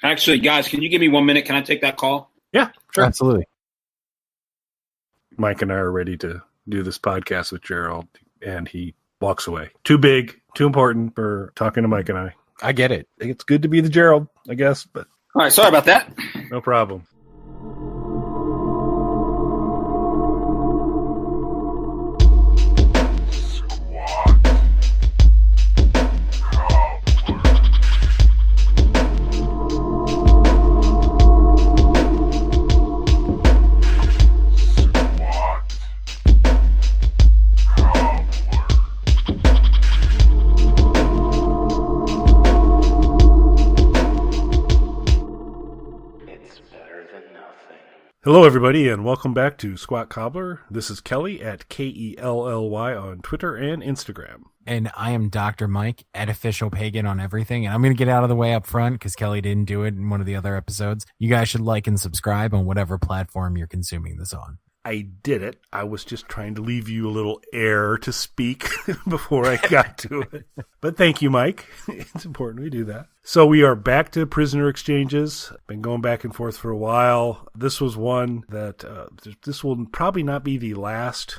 Actually, guys, can you give me 1 minute? Can I take that call? Yeah, sure. Absolutely. Mike and I are ready to do this podcast with Gerald, and he walks away. Too big, too important for talking to Mike and I. I get it. It's good to be the Gerald, I guess, but All right, sorry about that. no problem. Hello, everybody, and welcome back to Squat Cobbler. This is Kelly at Kelly on Twitter and Instagram. And I am Dr. Mike at Official Pagan on everything. And I'm going to get out of the way up front because Kelly didn't do it in one of the other episodes. You guys should like and subscribe on whatever platform you're consuming this on. I did it. I was just trying to leave you a little air to speak before I got to it. But thank you, Mike. It's important we do that. So we are back to prisoner exchanges. Been going back and forth for a while. This was one that this will probably not be the last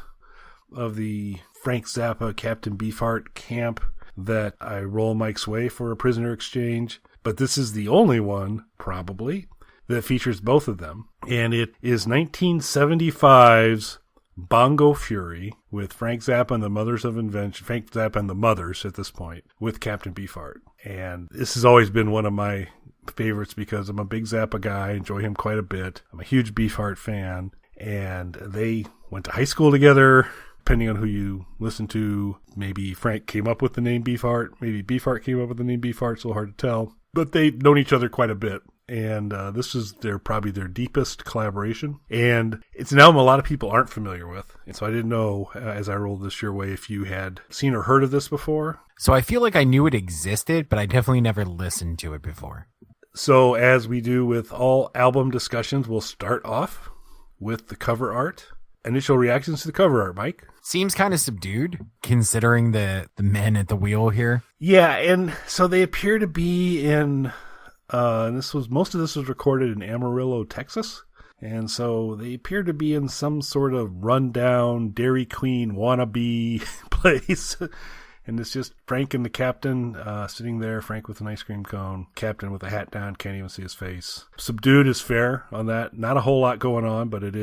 of the Frank Zappa, Captain Beefheart camp that I roll Mike's way for a prisoner exchange. But this is the only one, probably, that features both of them. And it is 1975's Bong Fury with Frank Zappa and the Mothers of Invention. Frank Zappa and the Mothers at this point with Captain Beefheart. And this has always been one of my favorites because I'm a big Zappa guy, enjoy him quite a bit. I'm a huge Beefheart fan. And they went to high school together. Depending on who you listen to, maybe Frank came up with the name Beefheart. Maybe Beefheart came up with the name Beefheart. It's a little hard to tell. But they've known each other quite a bit. And this is probably their deepest collaboration. And it's an album a lot of people aren't familiar with. And so I didn't know, as I rolled this your way, if you had seen or heard of this before. So I feel like I knew it existed, but I definitely never listened to it before. So as we do with all album discussions, we'll start off with the cover art. Initial reactions to the cover art, Mike? Seems kind of subdued, considering the men at the wheel here. Yeah, and so they appear to be in... and most of this was recorded in Amarillo, Texas. And so they appear to be in some sort of rundown Dairy Queen wannabe place. And it's just Frank and the captain sitting there, Frank with an ice cream cone, captain with a hat down, can't even see his face. Subdued is fair on that. Not a whole lot going on, but it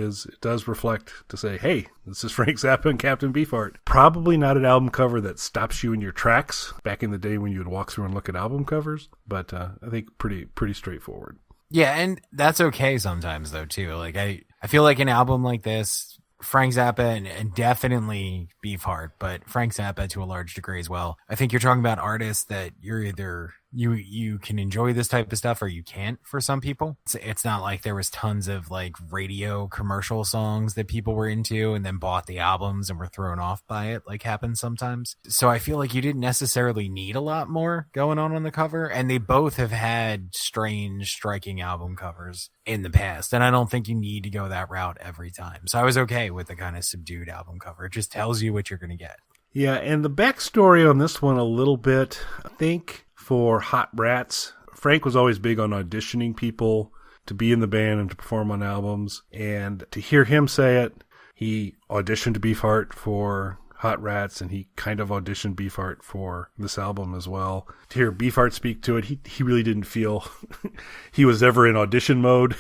does reflect to say, hey, this is Frank Zappa and Captain Beefheart. Probably not an album cover that stops you in your tracks back in the day when you would walk through and look at album covers, but I think pretty straightforward. Yeah, and that's okay sometimes, though, too. Like, I feel like an album like this, Frank Zappa and definitely Beefheart, but Frank Zappa to a large degree as well. I think you're talking about artists that you're either you can enjoy this type of stuff or you can't for some people. It's not like there was tons of like radio commercial songs that people were into and then bought the albums and were thrown off by it, like happens sometimes. So I feel like you didn't necessarily need a lot more going on the cover, and they both have had strange, striking album covers in the past, and I don't think you need to go that route every time. So I was okay with the kind of subdued album cover. It just tells you what you're going to get. Yeah, and the backstory on this one a little bit, I think for Hot Rats, Frank was always big on auditioning people to be in the band and to perform on albums, and to hear him say it, he auditioned Beefheart for Hot Rats, and he kind of auditioned Beefheart for this album as well. To hear Beefheart speak to it, he really didn't feel he was ever in audition mode.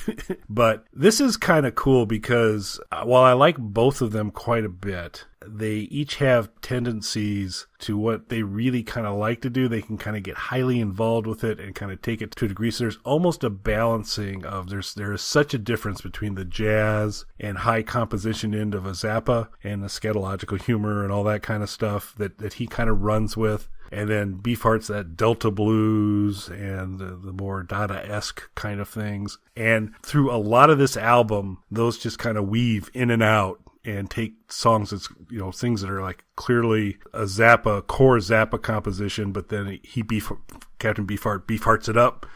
But this is kind of cool because while I like both of them quite a bit, they each have tendencies to what they really kind of like to do. They can kind of get highly involved with it and kind of take it to a degree. So there's almost a balancing of there is such a difference between the jazz and high composition end of a Zappa and the scatological humor and all that kind of stuff that he kind of runs with. And then Beefheart's that Delta blues and the more Dada-esque kind of things. And through a lot of this album, those just kind of weave in and out and take songs that's, things that are like clearly a core Zappa composition, but then Captain Beefheart beefhearts it up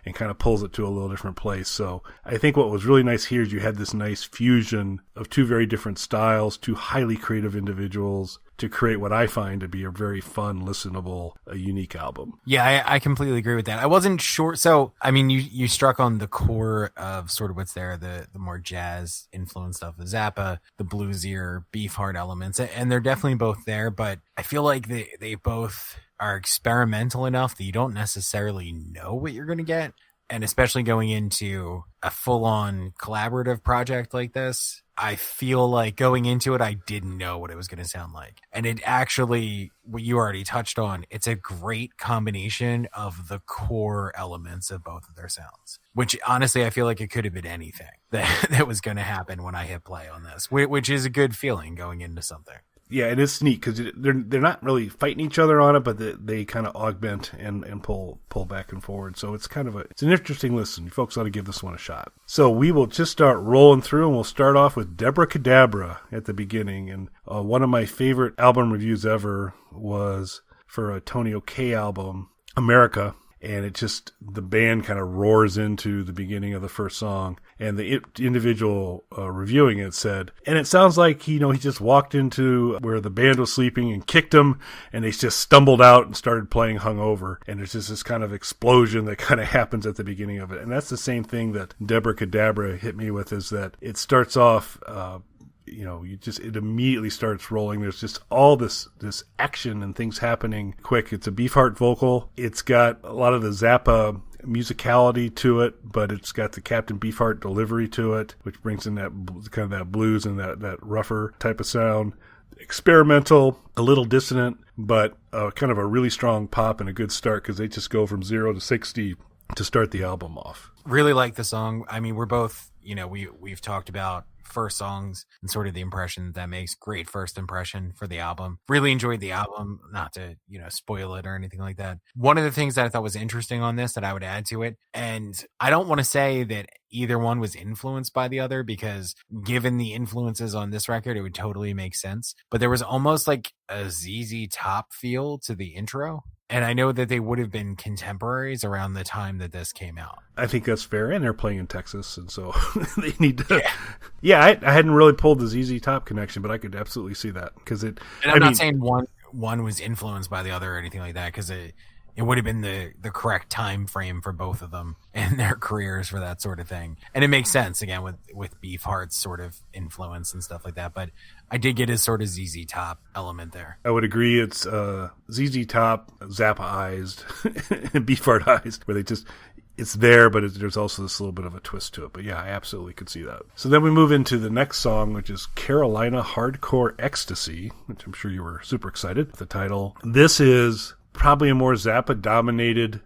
and kind of pulls it to a little different place. So I think what was really nice here is you had this nice fusion of two very different styles, two highly creative individuals, to create what I find to be a very fun, listenable, unique album. Yeah, I completely agree with that. I wasn't sure. So, I mean, you struck on the core of sort of what's there, the more jazz influence stuff, the Zappa, the bluesier, Beefheart elements, and they're definitely both there, but I feel like they both are experimental enough that you don't necessarily know what you're going to get. And especially going into a full-on collaborative project like this, I feel like going into it, I didn't know what it was going to sound like. And it actually, what you already touched on, it's a great combination of the core elements of both of their sounds, which honestly, I feel like it could have been anything that was going to happen when I hit play on this, which is a good feeling going into something. Yeah, it is neat because they're not really fighting each other on it, but they kind of augment and pull back and forward. So it's kind of it's an interesting listen. You folks ought to give this one a shot. So we will just start rolling through, and we'll start off with Deborah Cadabra at the beginning. And one of my favorite album reviews ever was for a Tony O'Kay album, America. And it just, the band kind of roars into the beginning of the first song. And the individual reviewing it said, and it sounds like, he just walked into where the band was sleeping and kicked them, and they just stumbled out and started playing Hungover. And there's just this kind of explosion that kind of happens at the beginning of it. And that's the same thing that Deborah Cadabra hit me with, is that it starts off, it immediately starts rolling. There's just all this action and things happening quick. It's a Beefheart vocal. It's got a lot of the Zappa musicality to it, but it's got the Captain Beefheart delivery to it, which brings in that kind of that blues and that rougher type of sound. Experimental, a little dissonant, but kind of a really strong pop and a good start, because they just go from 0 to 60 to start the album off. Really like the song. I mean, we're both, we've talked about first songs and sort of the impression that makes. Great first impression for the album. Really enjoyed the album, not to, spoil it or anything like that. One of the things that I thought was interesting on this that I would add to it, and I don't want to say that either one was influenced by the other, because given the influences on this record, it would totally make sense. But there was almost like a ZZ Top feel to the intro. And I know that they would have been contemporaries around the time that this came out. I think that's fair. And they're playing in Texas, and so they need to. Yeah, I hadn't really pulled the ZZ Top connection, but I could absolutely see that, because it. And I'm not saying one was influenced by the other or anything like that, because it would have been the correct time frame for both of them and their careers for that sort of thing. And it makes sense, again, with Beefheart's sort of influence and stuff like that. But I did get his sort of ZZ Top element there. I would agree. It's ZZ Top, Zappa-ized, and Beefheart-ized, where it's there, but there's also this little bit of a twist to it. But yeah, I absolutely could see that. So then we move into the next song, which is Carolina Hardcore Ecstasy, which I'm sure you were super excited with the title. This is probably a more Zappa-dominated,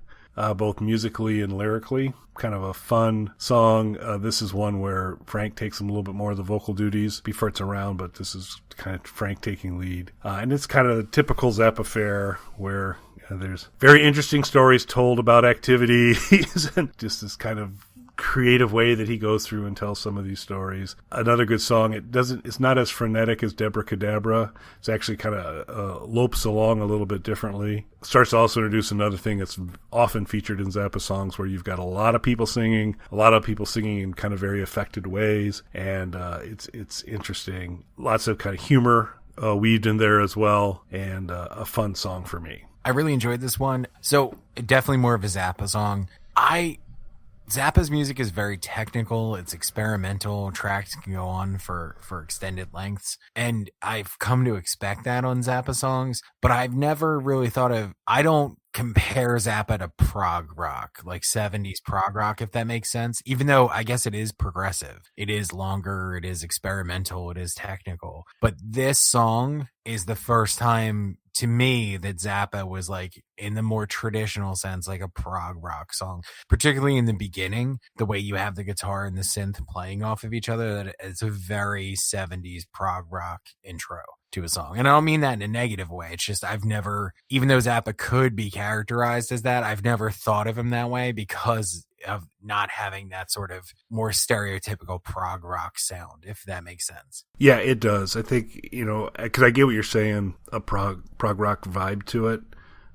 both musically and lyrically, kind of a fun song. This is one where Frank takes him a little bit more of the vocal duties. Beefheart's around, but this is kind of Frank taking lead. And it's kind of a typical Zappa fare, where there's very interesting stories told about activities and just this kind of creative way that he goes through and tells some of these stories. Another good song. It's not as frenetic as Deborah Cadabra. It's actually kind of lopes along a little bit differently. Starts to also introduce another thing that's often featured in Zappa songs, where you've got a lot of people singing in kind of very affected ways, and it's interesting. Lots of kind of humor weaved in there as well, and a fun song for me. I really enjoyed this one. So definitely more of a Zappa song. Zappa's music is very technical. It's experimental. Tracks can go on for extended lengths. And I've come to expect that on Zappa songs, but I've never really I don't compare Zappa to prog rock, like 70s prog rock, if that makes sense. Even though I guess it is progressive. It is longer. It is experimental. It is technical. But this song is the first time to me that Zappa was like, in the more traditional sense, like a prog rock song, particularly in the beginning, the way you have the guitar and the synth playing off of each other, that it's a very 70s prog rock intro to a song. And I don't mean that in a negative way. It's just, I've never, even though Zappa could be characterized as that, I've never thought of him that way, because of not having that sort of more stereotypical prog rock sound, if that makes sense. Yeah, it does. I think, because I get what you're saying, a prog rock vibe to it.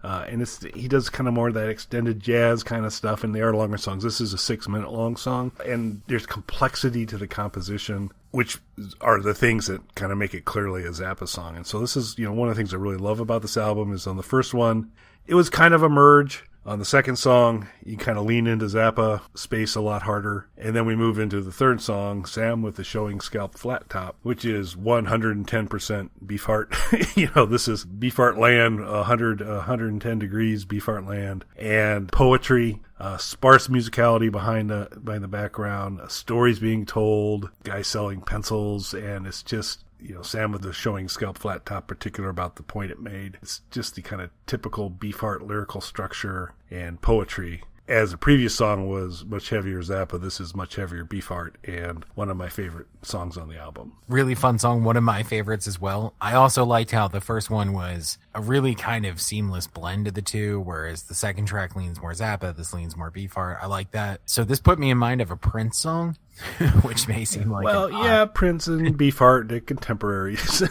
And he does kind of more of that extended jazz kind of stuff, and they are longer songs. This is a 6-minute long song, and there's complexity to the composition, which are the things that kind of make it clearly a Zappa song. And so this is, one of the things I really love about this album is on the first one, it was kind of a merge. On the second song, you kind of lean into Zappa space a lot harder. And then we move into the third song, Sam with the Showing Scalp Flat top, which is 110% Beefheart. This is Beefheart land, 110 degrees Beefheart land, and poetry, sparse musicality behind the background, stories being told, guys selling pencils, and it's just, Sam with the Showing Scalp Flat top, particular about the point it made. It's just the kind of typical Beefheart lyrical structure and poetry. As the previous song was much heavier Zappa, this is much heavier Beefheart, and one of my favorite songs on the album. Really fun song, one of my favorites as well. I also liked how the first one was a really kind of seamless blend of the two, whereas the second track leans more Zappa, this leans more Beefheart. I like that. So this put me in mind of a Prince song, which may seem like Prince and Beefheart, they're contemporaries.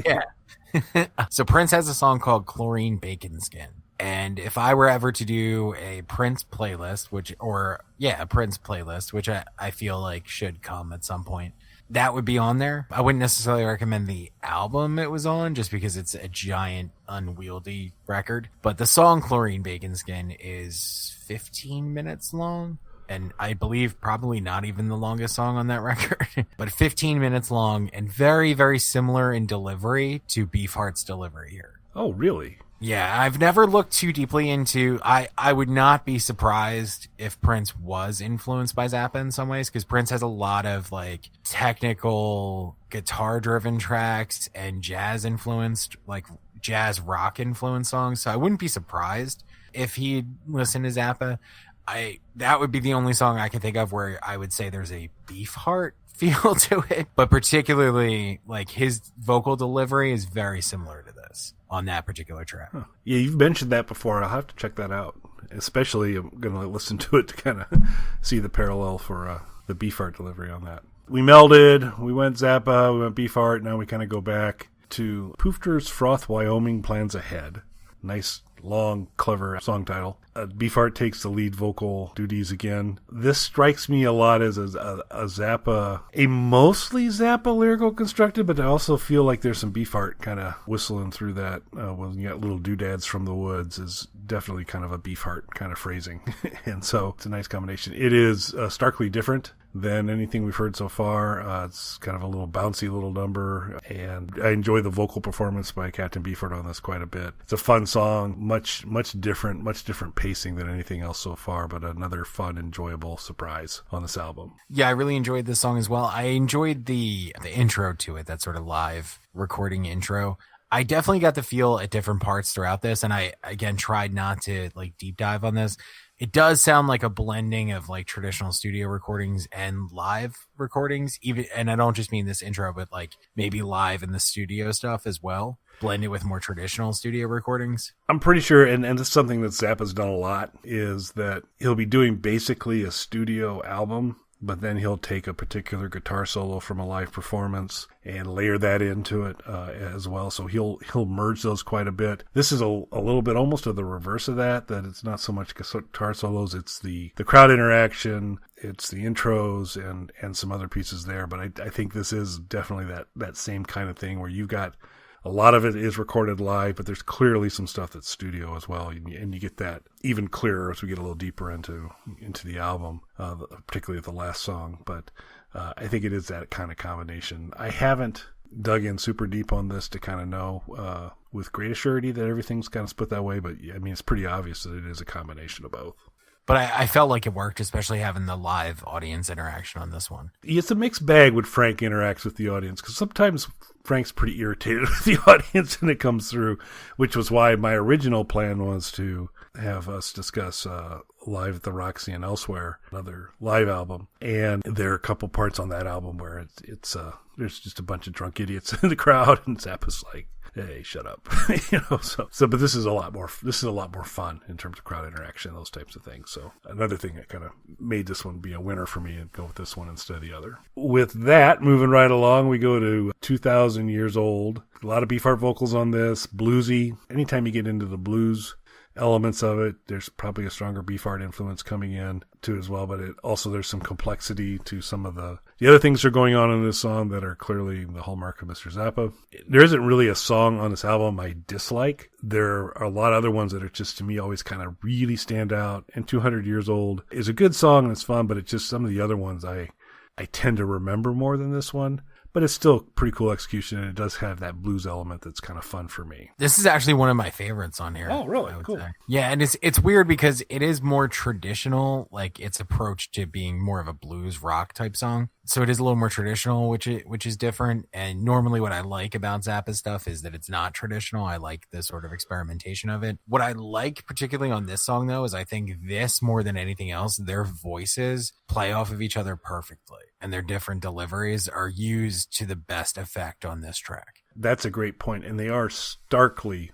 Yeah. So Prince has a song called Chlorine Bacon Skin. And if I were ever to do a Prince playlist, which I feel like should come at some point, that would be on there. I wouldn't necessarily recommend the album it was on just because it's a giant unwieldy record. But the song Chlorine Bacon Skin is 15 minutes long. And I believe probably not even the longest song on that record, but 15 minutes long and very, very similar in delivery to Beefheart's delivery here. Oh, really? Yeah, I've never looked too deeply into... I would not be surprised if Prince was influenced by Zappa in some ways, because Prince has a lot of like technical guitar-driven tracks and jazz-influenced, like jazz rock-influenced songs, so I wouldn't be surprised if he'd listened to Zappa. That would be the only song I can think of where I would say there's a Beefheart feel to it, but particularly like his vocal delivery is very similar to this on that particular track. Huh. Yeah, you've mentioned that before. I'll have to check that out. Especially, I'm going to listen to it to kind of see the parallel for the Beefheart delivery on that. We melded. We went Zappa. We went Beefheart. Now we kind of go back to Poofter's Froth, Wyoming Plans Ahead. Nice, long, clever song title. Beefheart takes the lead vocal duties again. This strikes me a lot as a Zappa, a mostly Zappa lyrical constructed, but I also feel like there's some Beefheart kind of whistling through that. When you got little doodads from the woods is definitely kind of a Beefheart kind of phrasing. And so it's a nice combination. It is starkly different than anything we've heard so far. It's kind of a little bouncy little number, and I enjoy the vocal performance by Captain Beefheart on this quite a bit. It's a fun song, much different pacing than anything else so far, but another fun, enjoyable surprise on this album. Yeah, I really enjoyed this song as well. I enjoyed the intro to it, that sort of live recording intro. I definitely got the feel at different parts throughout this, and I, again, tried not to like deep dive on this. It does sound like a blending of like traditional studio recordings and live recordings, and I don't just mean this intro, but like maybe live in the studio stuff as well, blended with more traditional studio recordings. I'm pretty sure, and it's something that Zappa's done a lot, is that he'll be doing basically a studio album, but then he'll take a particular guitar solo from a live performance and layer that into it as well. So he'll merge those quite a bit. This is a little bit almost of the reverse of that it's not so much guitar solos, it's the crowd interaction, it's the intros and some other pieces there. But I think this is definitely that same kind of thing where you've got a lot of it is recorded live, but there's clearly some stuff that's studio as well, and you get that even clearer as we get a little deeper into the album, particularly at the last song. But I think it is that kind of combination. I haven't dug in super deep on this to kind of know with great surety that everything's kind of split that way, but I mean, it's pretty obvious that it is a combination of both. But I felt like it worked, especially having the live audience interaction on this one. It's a mixed bag when Frank interacts with the audience, because sometimes Frank's pretty irritated with the audience and it comes through, which was why my original plan was to have us discuss Live at the Roxy and Elsewhere, another live album. And there are a couple parts on that album where it's there's just a bunch of drunk idiots in the crowd, and Zappa's like, hey, shut up. But this is a lot more fun in terms of crowd interaction, those types of things. So another thing that kind of made this one be a winner for me and go with this one instead of the other. With that, moving right along, we go to 2,000 Years Old. A lot of Beefheart vocals on this, bluesy. Anytime you get into the blues elements of it. There's probably a stronger Beefheart influence coming in too as well, but there's some complexity to some of the other things that are going on in this song that are clearly the hallmark of Mr. Zappa. There isn't really a song on this album I dislike. There are a lot of other ones that are just, to me, always kind of really stand out. And 200 Years Old is a good song and it's fun, but it's just some of the other ones I tend to remember more than this one. But it's still pretty cool execution, and it does have that blues element that's kind of fun for me. This is actually one of my favorites on here. Oh, really? Cool. Say. Yeah, and it's weird because it is more traditional, like its approach to being more of a blues rock type song. So it is a little more traditional, which is different. And normally what I like about Zappa stuff is that it's not traditional. I like the sort of experimentation of it. What I like particularly on this song, though, is I think this, more than anything else, their voices play off of each other perfectly. And their different deliveries are used to the best effect on this track. That's a great point. And they are starkly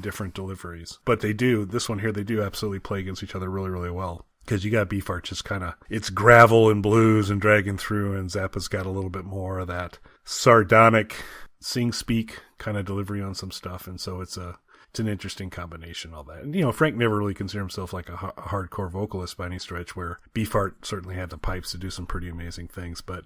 different deliveries. But they do absolutely play against each other really, really well. Because you got Beefheart just kind of, it's gravel and blues and dragging through, and Zappa's got a little bit more of that sardonic sing-speak kind of delivery on some stuff. And so it's an interesting combination, all that. And, Frank never really considered himself like a hardcore vocalist by any stretch, where Beefheart certainly had the pipes to do some pretty amazing things. But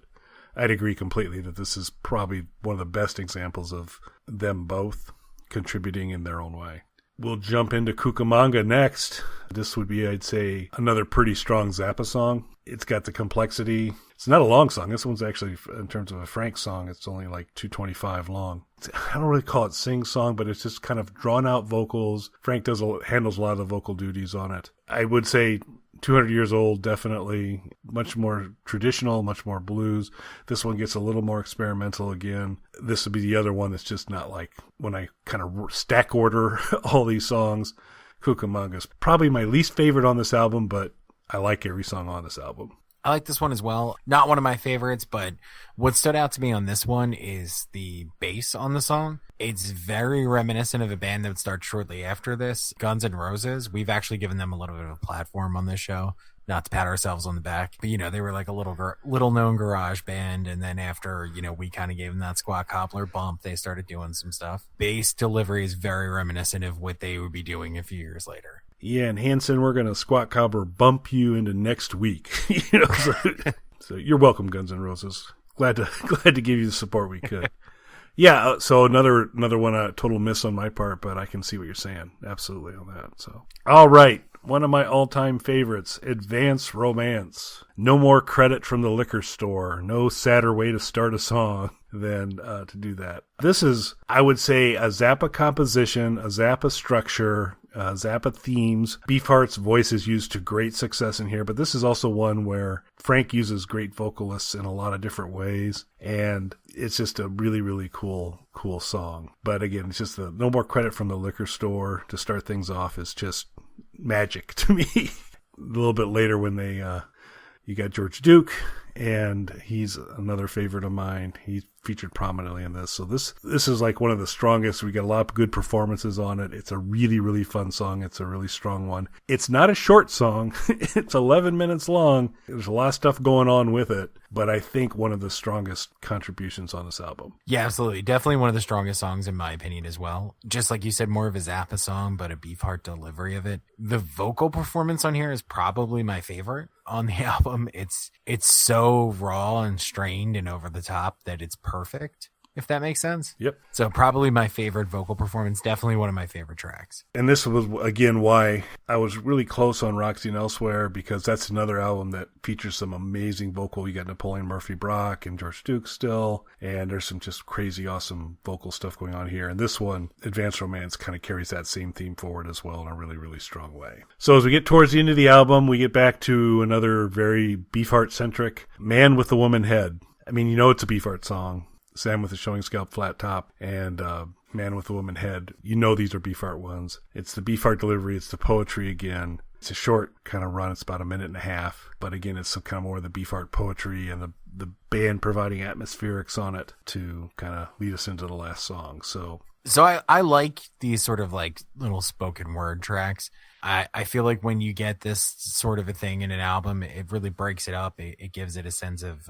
I'd agree completely that this is probably one of the best examples of them both contributing in their own way. We'll jump into Cucamonga next. This would be, I'd say, another pretty strong Zappa song. It's got the complexity. It's not a long song. This one's actually, in terms of a Frank song, it's only like 2:25 long. I don't really call it sing-song, but it's just kind of drawn-out vocals. Frank handles a lot of the vocal duties on it. I would say 200 Years Old, definitely much more traditional, much more blues. This one gets a little more experimental again. This would be the other one that's just not like, when I kind of stack order all these songs, Cucamonga's probably my least favorite on this album, but I like every song on this album. I like this one as well. Not one of my favorites, but what stood out to me on this one is the bass on the song. It's very reminiscent of a band that would start shortly after this, Guns N' Roses. We've actually given them a little bit of a platform on this show, not to pat ourselves on the back, but they were like a little known garage band. And then after, we kind of gave them that squat Cobbler bump, they started doing some stuff. Bass delivery is very reminiscent of what they would be doing a few years later. Yeah, and Hanson, we're going to squat Cobbler bump you into next week. So you're welcome, Guns N' Roses. Glad to give you the support we could. Yeah, so another one, a total miss on my part, but I can see what you're saying. Absolutely on that. So, all right, one of my all-time favorites, Advance Romance. No more credit from the liquor store. No sadder way to start a song than to do that. This is, I would say, a Zappa composition, a Zappa structure, Zappa themes. Beefheart's voice is used to great success in here, but this is also one where Frank uses great vocalists in a lot of different ways, and it's just a really, really cool song. But again, it's just no more credit from the liquor store to start things off is just magic to me. A little bit later when you got George Duke, and he's another favorite of mine. He's featured prominently in this. So this is like one of the strongest. We got a lot of good performances on it. It's a really, really fun song. It's a really strong one. It's not a short song. It's 11 minutes long. There's a lot of stuff going on with it, but I think one of the strongest contributions on this album. Yeah, absolutely. Definitely one of the strongest songs in my opinion as well. Just like you said, more of a Zappa song, but a Beefheart delivery of it. The vocal performance on here is probably my favorite on the album. It's so raw and strained and over the top that it's perfect, if that makes sense. Yep. So probably my favorite vocal performance, definitely one of my favorite tracks. And this was, again, why I was really close on Roxy and Elsewhere, because that's another album that features some amazing vocal. You got Napoleon Murphy Brock and George Duke still, and there's some just crazy awesome vocal stuff going on here. And this one, Advanced Romance, kind of carries that same theme forward as well in a really, really strong way. So as we get towards the end of the album, we get back to another very Beefheart-centric Man with the Woman Head. I mean, it's a Beefheart song. Sam with the Showing Scalp Flat Top and Man with the Woman Head. These are Beefheart ones. It's the Beefheart delivery. It's the poetry again. It's a short kind of run. It's about a minute and a half. But again, it's some kind of more of the Beefheart poetry and the band providing atmospherics on it to kind of lead us into the last song. So I like these sort of like little spoken word tracks. I feel like when you get this sort of a thing in an album, it really breaks it up. It gives it a sense of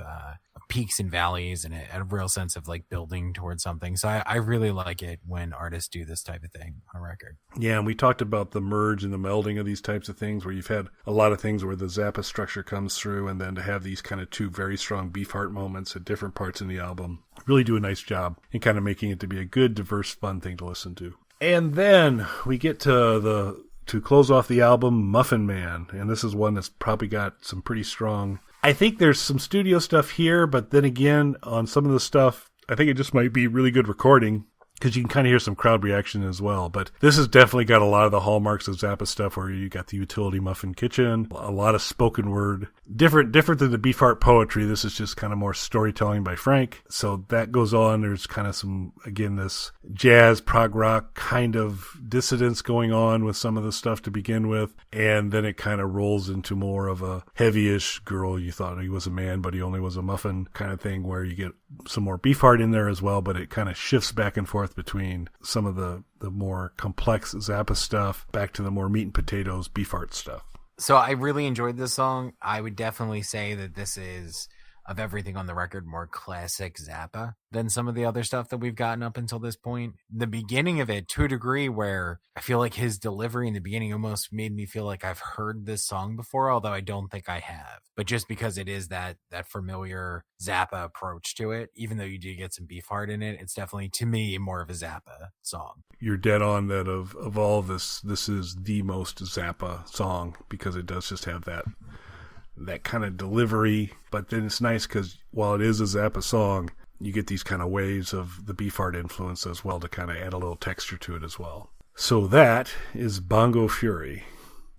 peaks and valleys and a real sense of like building towards something. So I really like it when artists do this type of thing on a record. Yeah, and we talked about the merge and the melding of these types of things where you've had a lot of things where the Zappa structure comes through, and then to have these kind of two very strong Beefheart moments at different parts in the album really do a nice job in kind of making it to be a good, diverse, fun thing to listen to. And then we get to close off the album, Muffin Man, and this is one that's probably got some pretty strong... I think there's some studio stuff here, but then again, on some of the stuff, I think it just might be really good recording, because you can kind of hear some crowd reaction as well. But this has definitely got a lot of the hallmarks of Zappa stuff, where you got the utility muffin kitchen, a lot of spoken word, different than the Beefheart poetry. This is just kind of more storytelling by Frank. So that goes on. There's kind of some, again, this jazz, prog rock kind of dissonance going on with some of the stuff to begin with. And then it kind of rolls into more of a heavy-ish girl. You thought he was a man, but he only was a muffin kind of thing, where you get some more Beefheart in there as well, but it kind of shifts back and forth between some of the more complex Zappa stuff back to the more meat and potatoes Beefheart stuff. So I really enjoyed this song. I would definitely say that this is, of everything on the record, more classic Zappa than some of the other stuff that we've gotten up until this point. The beginning of it, to a degree where I feel like his delivery in the beginning almost made me feel like I've heard this song before, although I don't think I have. But just because it is that familiar Zappa approach to it, even though you do get some Beefheart in it, it's definitely, to me, more of a Zappa song. You're dead on that of all this is the most Zappa song, because it does just have that kind of delivery. But then it's nice because while it is a Zappa song, you get these kind of waves of the Beefheart influence as well to kind of add a little texture to it as well. So that is Bongo Fury.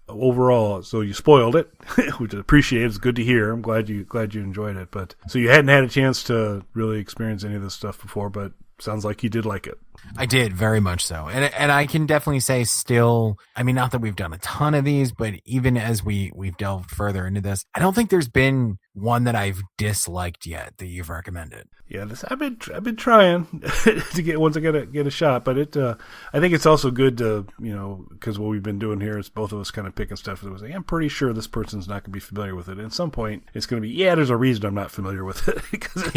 Overall, so you spoiled it, which I appreciate. It's good to hear. I'm glad you enjoyed it. But so you hadn't had a chance to really experience any of this stuff before, but sounds like you did like it. I did, very much so. And I can definitely say still, I mean, not that we've done a ton of these, but even as we've delved further into this, I don't think there's been one that I've disliked yet that you've recommended. Yeah, I've been trying to get once I get a shot, but I think it's also good to, because what we've been doing here is both of us kind of picking stuff that was like, I'm pretty sure this person's not going to be familiar with it. And at some point, it's going to be, there's a reason I'm not familiar with it. Because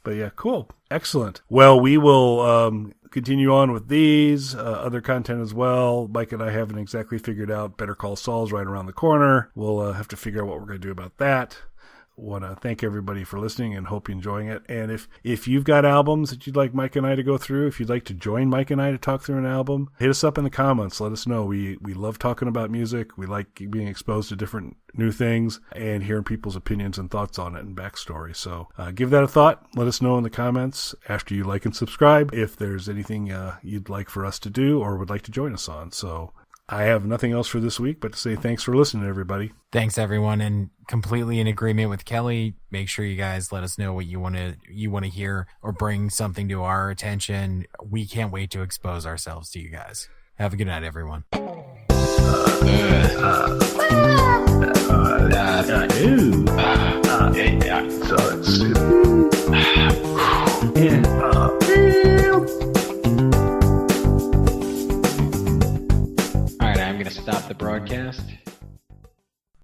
but yeah, cool, excellent. Well, we will continue on with these other content as well. Mike and I haven't exactly figured out. Better Call Saul's right around the corner. We'll have to figure out what we're going to do about that. Want to thank everybody for listening and hope you're enjoying it. And if you've got albums that you'd like Mike and I to go through, if you'd like to join Mike and I to talk through an album, hit us up in the comments. Let us know. We love talking about music. We like being exposed to different new things and hearing people's opinions and thoughts on it and backstory. So give that a thought. Let us know in the comments after you like and subscribe if there's anything you'd like for us to do or would like to join us on. So I have nothing else for this week but to say thanks for listening, everybody. Thanks, everyone, and completely in agreement with Kelly. Make sure you guys let us know what you want to hear or bring something to our attention. We can't wait to expose ourselves to you guys. Have a good night, everyone. All right, I'm going to stop the broadcast.